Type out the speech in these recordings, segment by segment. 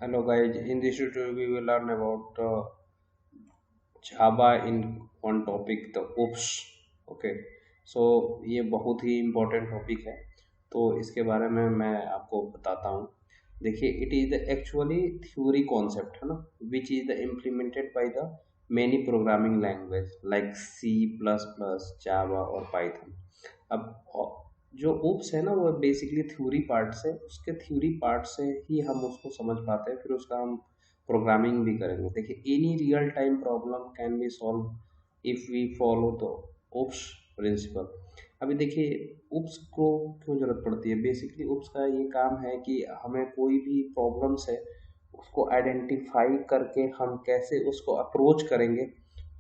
Hello guys, in this tutorial we will learn about Java in one topic the OOPS. Okay so ये बहुत ही important topic है, तो इसके बारे में मैं आपको बताता हूँ। देखिए, it is the actually theory concept है ना, which is the implemented by the many programming language like C plus plus, Java और पाइथन। अब जो ओप्स है ना, वो बेसिकली थ्योरी पार्ट से, उसके थ्योरी पार्ट से ही हम उसको समझ पाते हैं, फिर उसका हम प्रोग्रामिंग भी करेंगे। देखिए, any real time problem can be solve if we follow the OOPs principle. अभी देखिए, ओप्स को क्यों जरूरत पड़ती है। बेसिकली ओप्स का ये काम है कि हमें कोई भी प्रॉब्लम्स है उसको आइडेंटिफाई करके हम कैसे उसको अप्रोच करेंगे,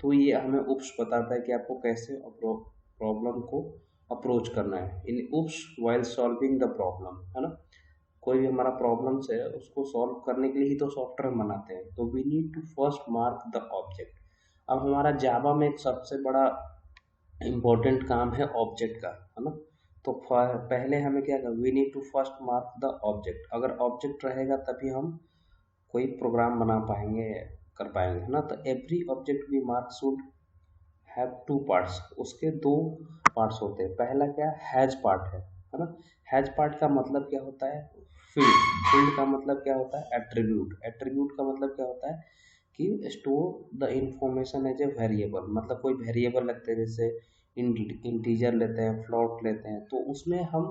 तो ये हमें ओप्स बताता है कि आपको कैसे प्रॉब्लम को अप्रोच करना है इन उप्स वाइल सॉल्विंग द प्रॉब्लम, है ना। कोई भी हमारा प्रॉब्लम्स है उसको सॉल्व करने के लिए ही तो सॉफ्टवेयर बनाते हैं, तो we need to first mark the object. अब हमारा जावा में एक सबसे बड़ा इम्पोर्टेंट काम है ऑब्जेक्ट का, है ना। तो पहले हमें क्या करना, we need to first mark the object. अगर ऑब्जेक्ट रहेगा तभी हम कोई प्रोग्राम बना पाएंगे, कर पाएंगे, है ना। तो every object we mark should have two parts. उसके दो पार्ट्स होते हैं। पहला क्या, हैज पार्ट है ना। हैज पार्ट का मतलब क्या होता है, फील्ड। फील्ड का मतलब क्या होता है, एट्रीब्यूट। एट्रीब्यूट का मतलब क्या होता है कि store the information as a variable. मतलब कोई वेरिएबल लगते हैं, जैसे इंटीजर लेते हैं, फ्लोट लेते हैं, तो उसमें हम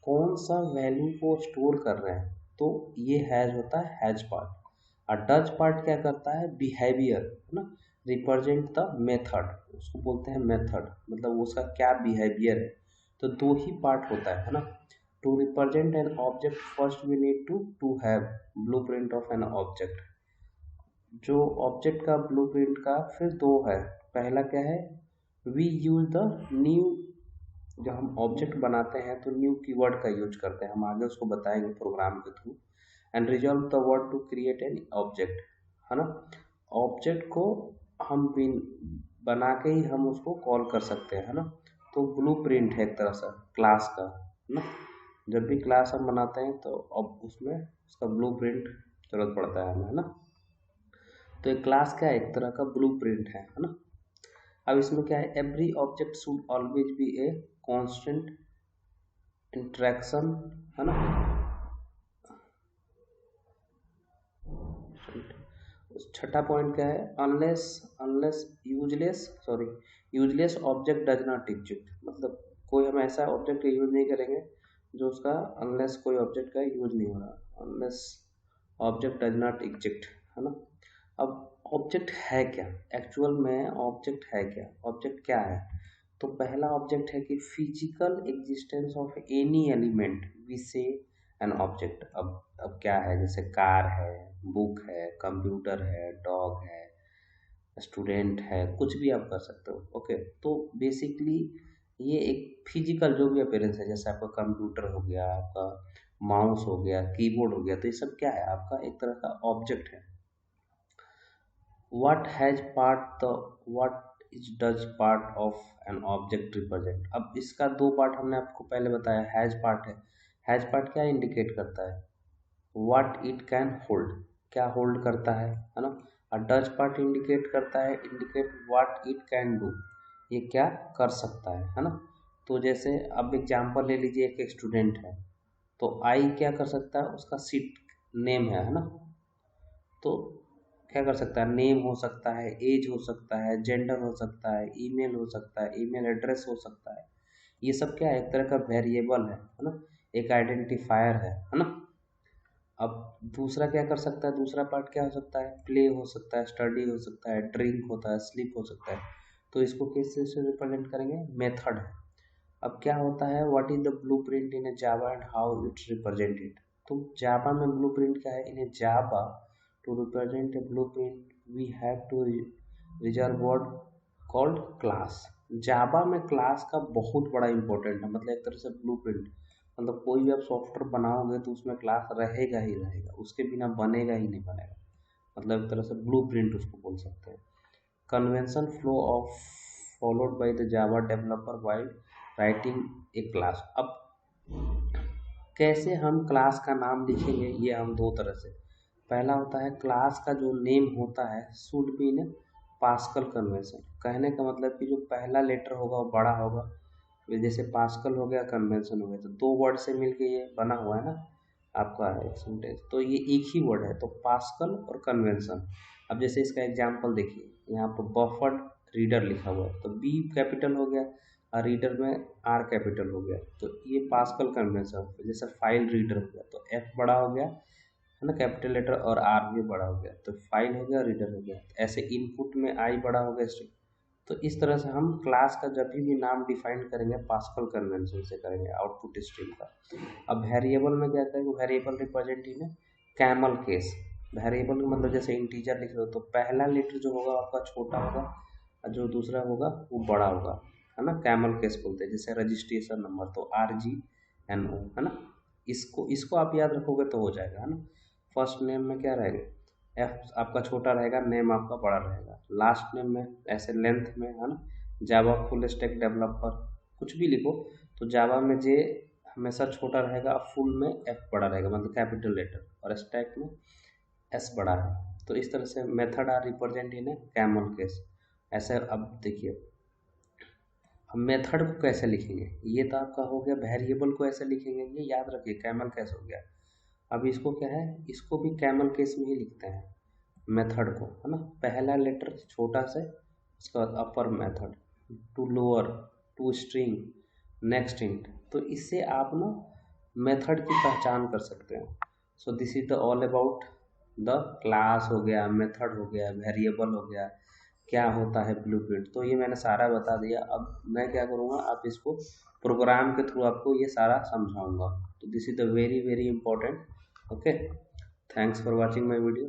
कौन सा वैल्यू को स्टोर कर रहे हैं, तो ये हैज होता है हैज पार्ट। और डज पार्ट क्या करता है, बिहेवियर, है ना, रिप्रेजेंट द मेथड। उसको बोलते हैं मेथड, मतलब उसका क्या बिहेवियर है। तो दो ही पार्ट होता है ना। To represent an object first we need to have blueprint of an object. जो ऑब्जेक्ट का ब्लूप्रिंट का फिर दो है। पहला क्या है, वी यूज द न्यू। जब हम ऑब्जेक्ट बनाते हैं तो न्यू कीवर्ड का यूज करते हैं, हम आगे उसको बताएंगे प्रोग्राम के थ्रू। And resolve the word to create an object, है ना। ऑब्जेक्ट को हम बिन बना के ही हम उसको कॉल कर सकते हैं, है ना। तो ब्लूप्रिंट है एक तरह से क्लास का, है ना। जब भी क्लास हम बनाते हैं तो अब उसमें उसका ब्लूप्रिंट जरूरत पड़ता है हमें, है ना। तो एक क्लास क्या है, एक तरह का ब्लूप्रिंट है ना। अब इसमें क्या है, every object should always be a constant interaction, है ना। छठा पॉइंट क्या है, unless unless useless sorry useless object does not exist. मतलब कोई हम ऐसा ऑब्जेक्ट का यूज नहीं करेंगे जो उसका, अनलेस कोई ऑब्जेक्ट का यूज नहीं हो रहा, unless object does not exist, है ना। अब ऑब्जेक्ट है क्या, एक्चुअल में ऑब्जेक्ट है क्या, ऑब्जेक्ट क्या है। तो पहला ऑब्जेक्ट है कि physical existence of any element we say an object. अब क्या है, जैसे कार है, बुक है, कंप्यूटर है, डॉग है, स्टूडेंट है, कुछ भी आप कर सकते हो। ओके, तो बेसिकली ये एक फिजिकल जो भी अपीयरेंस है, जैसे आपका कंप्यूटर हो गया, आपका माउस हो गया, कीबोर्ड हो गया, तो ये सब क्या है, आपका एक तरह का ऑब्जेक्ट है। what has part the what is does part of an object represent। अब इसका दो पार्ट हमने आपको पहले बताया, हैज पार्ट है। हैज पार्ट क्या इंडिकेट करता है, व्हाट इट कैन होल्ड, क्या होल्ड करता है ना। और डज पार्ट इंडिकेट करता है, indicate what it can do, ये क्या कर सकता है ना। तो जैसे अब एग्जांपल ले लीजिए, एक स्टूडेंट है, तो आई क्या कर सकता है, उसका सीट नेम है ना। तो क्या कर सकता है, नेम हो सकता है, एज हो सकता है, जेंडर हो सकता है, ईमेल हो सकता है, ईमेल एड्रेस हो सकता है। ये सब क्या है, एक तरह का वेरिएबल है ना, एक आइडेंटिफायर है ना। अब दूसरा क्या कर सकता है, दूसरा पार्ट क्या हो सकता है, प्ले हो सकता है, स्टडी हो सकता है, ड्रिंक होता है, स्लीप हो सकता है। तो इसको किस चीज़ से रिप्रेजेंट करेंगे, मेथड है। अब क्या होता है, what is the blueprint in a Java and how it's represented. तो जावा में ब्लूप्रिंट क्या है, in a Java to represent a blueprint we have to reserve word called class. Java में क्लास का बहुत बड़ा इंपॉर्टेंट है, मतलब एक तरह से ब्लूप्रिंट। मतलब कोई भी आप सॉफ्टवेयर बनाओगे तो उसमें क्लास रहेगा ही रहेगा, उसके बिना बनेगा ही नहीं बनेगा। मतलब एक तरह से ब्लूप्रिंट उसको बोल सकते हैं। Convention flow of followed by the Java developer while writing a class. अब कैसे हम क्लास का नाम लिखेंगे, ये हम दो तरह से, पहला होता है क्लास का जो नेम होता है should be in pascal convention. कहने का मतलब कि जो पहला लेटर होगा वो बड़ा होगा, जैसे पास्कल हो गया, कन्वेंशन हो गया, तो दो वर्ड से मिलके ये बना हुआ है ना आपका एक सेंटेंस, तो ये एक ही वर्ड है, तो पास्कल और कन्वेंशन। अब जैसे इसका एग्जांपल देखिए, यहाँ पर बफर्ड रीडर लिखा हुआ है, तो बी कैपिटल हो गया और रीडर में आर कैपिटल हो गया, तो ये पास्कल कन्वेंशन हो गया। जैसे फाइल रीडर हो गया तो एफ बड़ा हो गया है ना, कैपिटल लेटर, और आर भी बड़ा हो गया, तो फाइल हो गया, रीडर हो गया। ऐसे इनपुट में आई बड़ा हो गया, स्ट्रिंग। तो इस तरह से हम क्लास का जब भी नाम डिफाइन करेंगे पास्कल कन्वेंशन से करेंगे आउटपुट स्ट्रीम का। अब वेरिएबल में क्या करेंगे, variable represent in camel case. Variable का मतलब जैसे इंटीजर लिख रहे हो तो पहला लेटर जो होगा आपका छोटा होगा और जो दूसरा होगा वो बड़ा होगा, है ना, कैमल केस बोलते हैं। जैसे रजिस्ट्रेशन नंबर तो RGNO, है ना, इसको इसको आप याद रखोगे तो हो जाएगा, है ना। फर्स्ट नेम में क्या रहेगा, एफ आपका छोटा रहेगा, नेम आपका बड़ा रहेगा। लास्ट नेम में ऐसे लेंथ में, है ना, जावा फुल स्टैक डेवलपर कुछ भी लिखो तो जावा में जे हमेशा छोटा रहेगा, फुल में एफ बड़ा रहेगा, मतलब कैपिटल लेटर, और स्टैक में एस बड़ा है। तो इस तरह से method are represent in camel case ऐसे। अब देखिए हम मेथड को कैसे लिखेंगे, ये तो आपका हो गया, वेरिएबल को ऐसे लिखेंगे, ये याद रखिए कैमल केस हो गया। अब इसको क्या है, इसको भी कैमल केस में ही लिखते हैं मेथड को, है ना। पहला लेटर छोटा से, उसके बाद upper method, to lower, to string, next int. तो इससे आप ना मेथड की पहचान कर सकते हैं। So this is the all about the class हो गया, मेथड हो गया, वेरिएबल हो गया, क्या होता है ब्लूप्रिंट, तो ये मैंने सारा बता दिया। अब मैं क्या करूँगा, आप इसको प्रोग्राम के थ्रू आपको ये सारा समझाऊंगा। तो this is the very very important. Okay, thanks for watching my video.